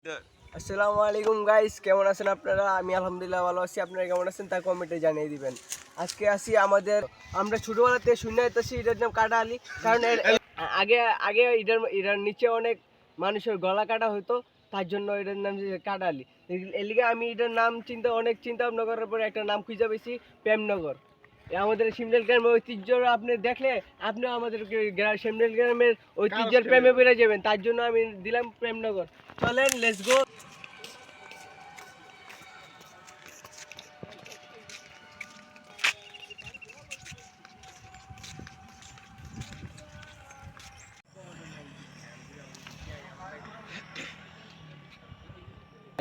আসসালামু আলাইকুম গাইস, কেমন আছেন আপনারা? আমি আলহামদুলিল্লাহ ভালো আছি। আপনারা কেমন আছেন তা কমেন্টে জানিয়ে দিবেন। আজকে আসি আমরা ছোটবেলাতে শুনে আসতেছি এটার নাম কাটা আলী। কারণ আগে আগে এটার নিচে অনেক মানুষের গলা কাটা হতো, তার জন্য এটার নাম কাটা আলী। এর লিগে আমি এটার নাম অনেক চিন্তা ভাবনা করার পরে একটা নাম খুঁজে পেয়েছি, প্রেমনগর। আমাদের সিমডেল গ্রামের ঐতিহ্য আপনি দেখলে আপনি আমাদের সিমডেল গ্রামের ঐতিহ্যের প্রেমে বেড়ে যাবেন। তার জন্য আমি দিলাম প্রেমনগর। চলেন, লেটস গো।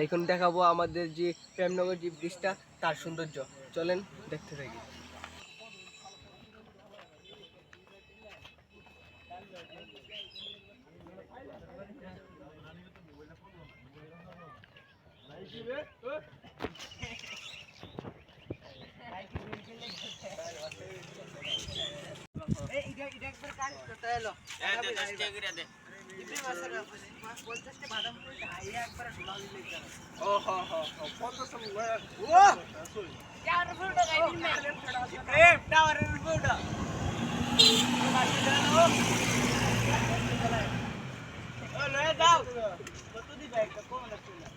এখন দেখাবো আমাদের যে প্রেমনগর যে ব্রিজটা, তার সৌন্দর্য। চলেন দেখতে থাকি। কত দিবে একটা কোন লাগছে না